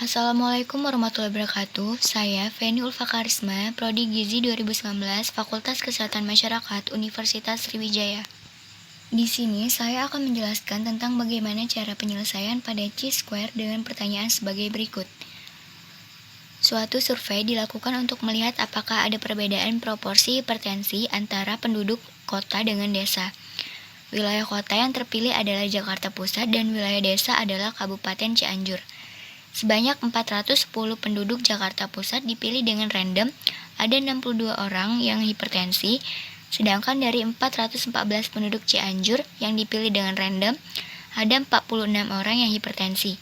Assalamualaikum warahmatullahi wabarakatuh. Saya Feni Ulfa Karisma, Prodi Gizi 2019, Fakultas Kesehatan Masyarakat, Universitas Sriwijaya. Di sini saya akan menjelaskan tentang bagaimana cara penyelesaian pada Chi-square dengan pertanyaan sebagai berikut. Suatu survei dilakukan untuk melihat apakah ada perbedaan proporsi hipertensi antara penduduk kota dengan desa. Wilayah kota yang terpilih adalah Jakarta Pusat dan wilayah desa adalah Kabupaten Cianjur. Sebanyak 410 penduduk Jakarta Pusat dipilih dengan random, ada 62 orang yang hipertensi, sedangkan dari 414 penduduk Cianjur yang dipilih dengan random, ada 46 orang yang hipertensi.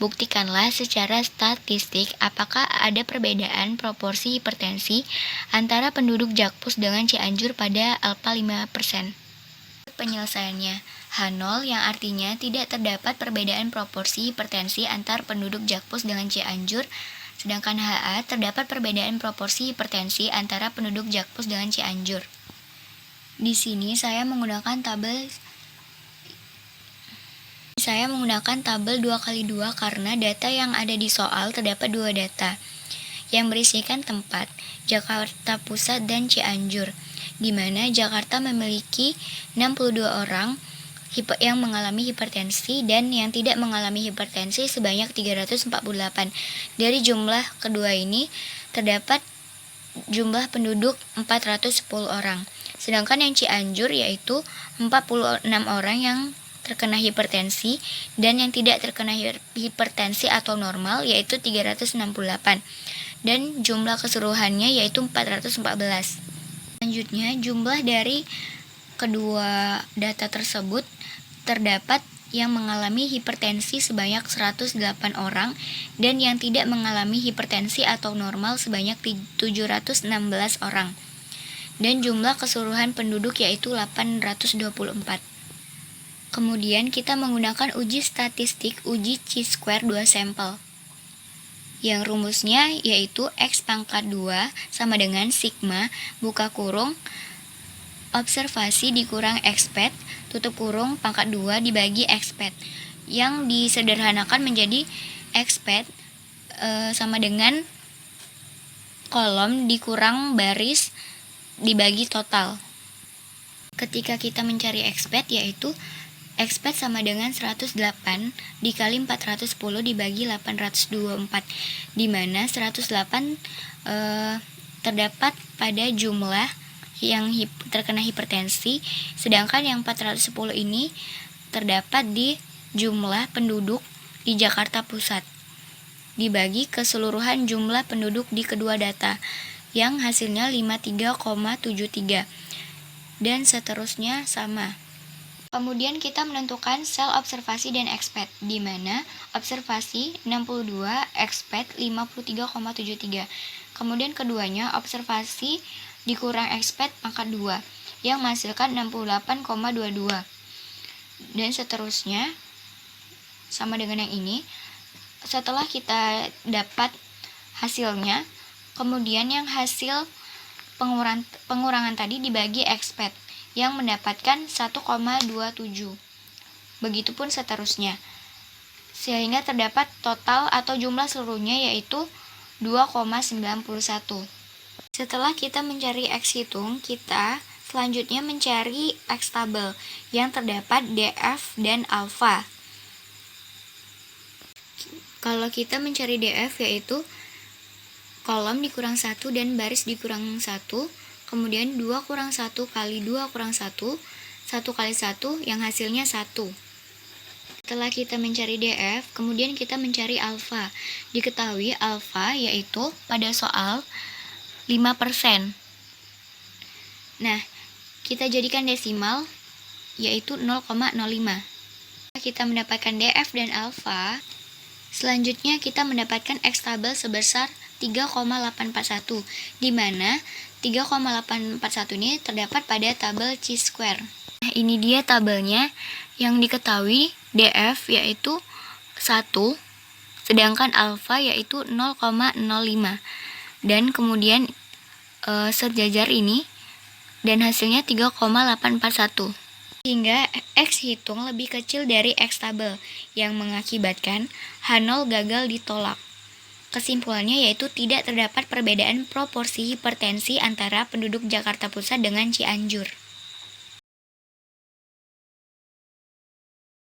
Buktikanlah secara statistik apakah ada perbedaan proporsi hipertensi antara penduduk Jakpus dengan Cianjur pada alfa 5%. Penyelesaiannya, H0 yang artinya tidak terdapat perbedaan proporsi hipertensi antar penduduk Jakpus dengan Cianjur, sedangkan HA terdapat perbedaan proporsi hipertensi antara penduduk Jakpus dengan Cianjur. Di sini saya menggunakan tabel 2x2 karena data yang ada di soal terdapat dua data yang berisikan tempat, Jakarta Pusat dan Cianjur, di mana Jakarta memiliki 62 orang yang mengalami hipertensi dan yang tidak mengalami hipertensi sebanyak 348. Dari jumlah kedua ini terdapat jumlah penduduk 410 orang. Sedangkan yang Cianjur yaitu 46 orang yang terkena hipertensi dan yang tidak terkena hipertensi atau normal yaitu 368. Dan jumlah keseluruhannya yaitu 414. Selanjutnya, jumlah dari kedua data tersebut terdapat yang mengalami hipertensi sebanyak 108 orang dan yang tidak mengalami hipertensi atau normal sebanyak 716 orang. Dan jumlah keseluruhan penduduk yaitu 824. Kemudian kita menggunakan uji statistik uji Chi-square 2 sampel. Yang rumusnya yaitu X pangkat 2 sama dengan sigma buka kurung observasi dikurang expect tutup kurung pangkat 2 dibagi expect, yang disederhanakan menjadi expect sama dengan kolom dikurang baris dibagi total. Ketika kita mencari expect yaitu expect sama dengan 108 dikali 410 dibagi 824, di mana 108 terdapat pada jumlah yang terkena hipertensi, sedangkan yang 410 ini terdapat di jumlah penduduk di Jakarta Pusat, dibagi keseluruhan jumlah penduduk di kedua data, yang hasilnya 53,73, dan seterusnya sama. Kemudian kita menentukan sel observasi dan expect, di mana observasi 62, expect 53,73. Kemudian keduanya observasi dikurang expect pangkat 2, yang menghasilkan 68,22. Dan seterusnya sama dengan yang ini. Setelah kita dapat hasilnya, kemudian yang hasil pengurangan tadi dibagi expect, yang mendapatkan 1,27. Begitupun seterusnya. Sehingga terdapat total atau jumlah seluruhnya yaitu 2,91. Setelah kita mencari X hitung, kita selanjutnya mencari X tabel yang terdapat DF dan alfa. Kalau kita mencari DF yaitu kolom dikurang 1 dan baris dikurang 1, kemudian 2 kurang 1 kali 2 kurang 1, 1 kali 1 yang hasilnya 1. Setelah kita mencari DF, kemudian kita mencari alfa. Diketahui alfa yaitu pada soal 5%. Nah, kita jadikan desimal yaitu 0,05. Kita mendapatkan DF dan alfa. Selanjutnya kita mendapatkan X tabel sebesar 3,841, di mana 3,841 ini terdapat pada tabel Chi-square. Nah, ini dia tabelnya. Yang diketahui DF yaitu 1, sedangkan alfa yaitu 0,05. Dan kemudian sejajar ini dan hasilnya 3,841. Sehingga X hitung lebih kecil dari X tabel yang mengakibatkan H0 gagal ditolak. Kesimpulannya yaitu tidak terdapat perbedaan proporsi hipertensi antara penduduk Jakarta Pusat dengan Cianjur.